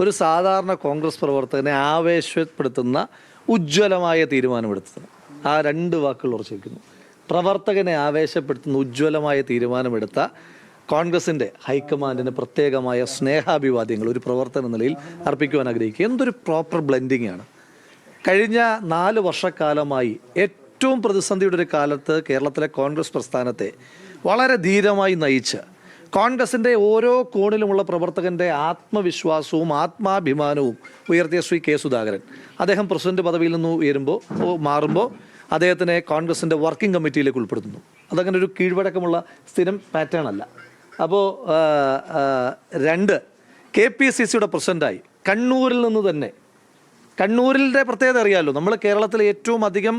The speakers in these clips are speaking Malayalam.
ഒരു സാധാരണ കോൺഗ്രസ് പ്രവർത്തകനെ ആവേശപ്പെടുത്തുന്ന ഉജ്ജ്വലമായ തീരുമാനമെടുത്തത്. ആ രണ്ട് വാക്കുകൾ ഉറച്ചു വയ്ക്കുന്നു. പ്രവർത്തകനെ ആവേശപ്പെടുത്തുന്ന ഉജ്ജ്വലമായ തീരുമാനമെടുത്ത കോൺഗ്രസിൻ്റെ ഹൈക്കമാൻഡിന് പ്രത്യേകമായ സ്നേഹാഭിവാദ്യങ്ങൾ ഒരു പ്രവർത്തന നിലയിൽ അർപ്പിക്കുവാൻ ആഗ്രഹിക്കുക. എന്തൊരു പ്രോപ്പർ ബ്ലെൻഡിങ് ആണ്. കഴിഞ്ഞ 4 വർഷക്കാലമായി ഏറ്റവും പ്രതിസന്ധിയുടെ ഒരു കാലത്ത് കേരളത്തിലെ കോൺഗ്രസ് പ്രസ്ഥാനത്തെ വളരെ ധീരമായി നയിച്ച് കോൺഗ്രസിൻ്റെ ഓരോ കോണിലുമുള്ള പ്രവർത്തകൻ്റെ ആത്മവിശ്വാസവും ആത്മാഭിമാനവും ഉയർത്തിയ ശ്രീ കെ സുധാകരൻ, അദ്ദേഹം പ്രസിഡന്റ് പദവിയിൽ നിന്ന് മാറുമ്പോൾ അദ്ദേഹത്തിനെ കോൺഗ്രസിൻ്റെ വർക്കിംഗ് കമ്മിറ്റിയിലേക്ക് ഉൾപ്പെടുത്തുന്നു. അതങ്ങനെ ഒരു കീഴ്വഴക്കമുള്ള സ്ഥിരം പാറ്റേൺ അല്ല. അപ്പോൾ 2 KPCCയുടെ പ്രസിഡൻ്റായി കണ്ണൂരിൽ നിന്ന് തന്നെ. കണ്ണൂരിൻ്റെ പ്രത്യേകത അറിയാമല്ലോ, നമ്മൾ കേരളത്തിൽ ഏറ്റവും അധികം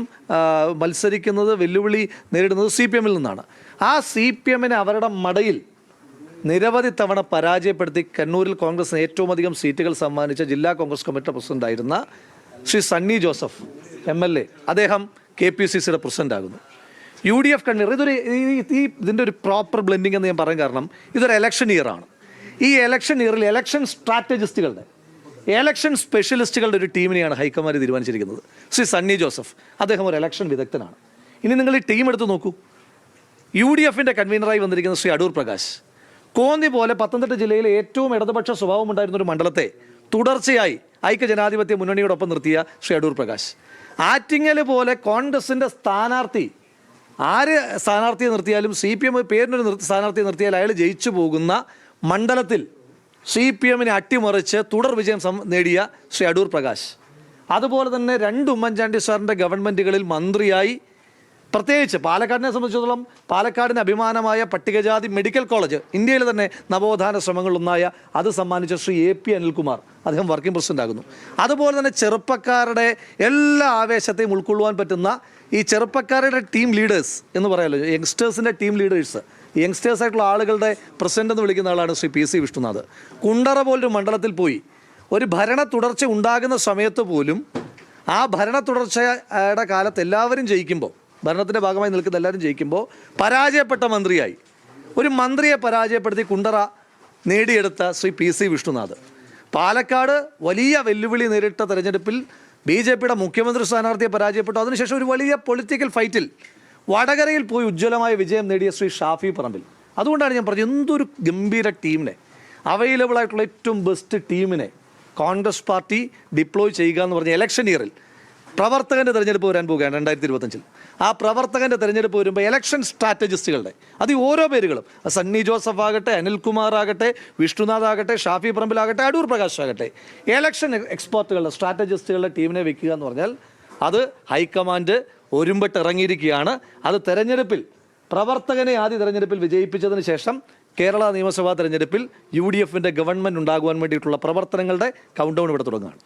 മത്സരിക്കുന്നത്, വെല്ലുവിളി നേരിടുന്നത് CPM-ൽ നിന്നാണ്. ആ CPM-നെ അവരുടെ മടയിൽ നിരവധി തവണ പരാജയപ്പെടുത്തി കണ്ണൂരിൽ കോൺഗ്രസിന് ഏറ്റവും അധികം സീറ്റുകൾ സമ്മാനിച്ച ജില്ലാ കോൺഗ്രസ് കമ്മിറ്റി പ്രസിഡൻ്റായിരുന്ന ശ്രീ സണ്ണി ജോസഫ് MLA, അദ്ദേഹം KPCCയുടെ പ്രസിഡൻ്റാകുന്നു. UDF കണ്ണൂർ. ഇതിൻ്റെ ഒരു പ്രോപ്പർ ബ്ലെൻഡിങ് എന്ന് ഞാൻ പറയാൻ കാരണം ഇതൊരു എലക്ഷൻ ഇയറാണ്. ഈ എലക്ഷൻ ഇയറിൽ എലക്ഷൻ സ്ട്രാറ്റജിസ്റ്റുകളുടെ, എലക്ഷൻ സ്പെഷ്യലിസ്റ്റുകളുടെ ഒരു ടീമിനെയാണ് ഹൈക്കമാൻഡ് തീരുമാനിച്ചിരിക്കുന്നത്. ശ്രീ സണ്ണി ജോസഫ്, അദ്ദേഹം ഒരു എലക്ഷൻ വിദഗ്ധനാണ്. ഇനി നിങ്ങൾ ഈ ടീം എടുത്ത് നോക്കൂ. UDFൻ്റെ കൺവീനറായി വന്നിരിക്കുന്ന ശ്രീ അടൂർ പ്രകാശ്. കോന്നി പോലെ പത്തനംതിട്ട ജില്ലയിലെ ഏറ്റവും ഇടതുപക്ഷ സ്വഭാവം ഉണ്ടായിരുന്ന ഒരു മണ്ഡലത്തെ തുടർച്ചയായി ഐക്യജനാധിപത്യ മുന്നണിയോടൊപ്പം നിർത്തിയ ശ്രീ അടൂർ പ്രകാശ്. ആറ്റിങ്ങൽ പോലെ കോൺഗ്രസിൻ്റെ സ്ഥാനാർത്ഥി, ആര് സ്ഥാനാർത്ഥിയെ നിർത്തിയാലും CPM പേരിനൊരു സ്ഥാനാർത്ഥിയെ നിർത്തിയാൽ അയാൾ ജയിച്ചു പോകുന്ന മണ്ഡലത്തിൽ CPM-നെ അട്ടിമറിച്ച് തുടർ വിജയം നേടിയ ശ്രീ അടൂർ പ്രകാശ്. അതുപോലെ തന്നെ 2 ഉമ്മൻചാണ്ടി സാറിൻ്റെ ഗവൺമെൻറ്റുകളിൽ മന്ത്രിയായി, പ്രത്യേകിച്ച് പാലക്കാടിനെ സംബന്ധിച്ചിടത്തോളം പാലക്കാടിന് അഭിമാനമായ പട്ടികജാതി മെഡിക്കൽ കോളേജ്, ഇന്ത്യയിൽ തന്നെ നവോത്ഥാന ശ്രമങ്ങളിലൊന്നായ അത് സമ്മാനിച്ച ശ്രീ AP അനിൽകുമാർ, അദ്ദേഹം വർക്കിംഗ് പ്രസിഡന്റ് ആകുന്നു. അതുപോലെ തന്നെ ചെറുപ്പക്കാരുടെ എല്ലാ ആവേശത്തെയും ഉൾക്കൊള്ളുവാൻ പറ്റുന്ന ഈ ചെറുപ്പക്കാരുടെ ടീം ലീഡേഴ്സ് എന്ന് പറയാമല്ലോ, യങ്സ്റ്റേഴ്സിൻ്റെ ടീം ലീഡേഴ്സ്, യങ്സ്റ്റേഴ്സ് ആയിട്ടുള്ള ആളുകളുടെ പ്രസിഡന്റ് എന്ന് വിളിക്കുന്ന ആളാണ് ശ്രീ PC വിഷ്ണുനാഥ്. കുണ്ടറ പോലൊരു മണ്ഡലത്തിൽ പോയി ഒരു ഭരണ തുടർച്ച ഉണ്ടാകുന്ന സമയത്ത് പോലും ആ ഭരണ തുടർച്ചയുടെ കാലത്ത് എല്ലാവരും ജയിക്കുമ്പോൾ, ഭരണത്തിൻ്റെ ഭാഗമായി നിൽക്കുന്ന എല്ലാവരും ജയിക്കുമ്പോൾ പരാജയപ്പെട്ട മന്ത്രിയായി ഒരു മന്ത്രിയെ പരാജയപ്പെടുത്തി കുണ്ടറ നേടിയെടുത്ത ശ്രീ PC വിഷ്ണുനാഥ്. പാലക്കാട് വലിയ വെല്ലുവിളി നേരിട്ട തെരഞ്ഞെടുപ്പിൽ BJPയുടെ മുഖ്യമന്ത്രി സ്ഥാനാർത്ഥിയെ പരാജയപ്പെട്ടു. അതിനുശേഷം ഒരു വലിയ പൊളിറ്റിക്കൽ ഫൈറ്റിൽ വടകരയിൽ പോയി ഉജ്ജ്വലമായ വിജയം നേടിയ ശ്രീ ഷാഫി പറമ്പിൽ. അതുകൊണ്ടാണ് ഞാൻ പറഞ്ഞത്, എന്തൊരു ഗംഭീര ടീമിനെ, അവൈലബിൾ ആയിട്ടുള്ള ഏറ്റവും ബെസ്റ്റ് ടീമിനെ കോൺഗ്രസ് പാർട്ടി ഡിപ്ലോയ് ചെയ്യുക എന്ന് പറഞ്ഞ ഇലക്ഷൻ ഇയറിൽ പ്രവർത്തകൻ്റെ തെരഞ്ഞെടുപ്പ് വരാൻ പോവുകയാണ് 2025. ആ പ്രവർത്തകൻ്റെ തെരഞ്ഞെടുപ്പ് വരുമ്പോൾ ഇലക്ഷൻ സ്ട്രാറ്റജിസ്റ്റുകളുടെ, അത് ഓരോ പേരുകളും, സണ്ണി ജോസഫ് ആകട്ടെ, അനിൽകുമാർ ആകട്ടെ, വിഷ്ണുനാഥ് ആകട്ടെ, ഷാഫി പറമ്പിലാകട്ടെ, അടൂർ പ്രകാശ് ആകട്ടെ, ഇലക്ഷൻ എക്സ്പേർട്ടുകളുടെ, സ്ട്രാറ്റജിസ്റ്റുകളുടെ ടീമിനെ വെക്കുക എന്ന് പറഞ്ഞാൽ അത് ഹൈക്കമാൻഡ് ഒരുമ്പെട്ട് ഇറങ്ങിയിരിക്കുകയാണ്. അത് തെരഞ്ഞെടുപ്പിൽ പ്രവർത്തകനെ ആദ്യ തെരഞ്ഞെടുപ്പിൽ വിജയിപ്പിച്ചതിന് ശേഷം കേരള നിയമസഭാ തെരഞ്ഞെടുപ്പിൽ UDFൻ്റെ ഗവൺമെൻറ് ഉണ്ടാകുവാൻ വേണ്ടിയിട്ടുള്ള പ്രവർത്തനങ്ങളുടെ കൗണ്ട് ഡൗൺ ഇവിടെ തുടങ്ങുകയാണ്.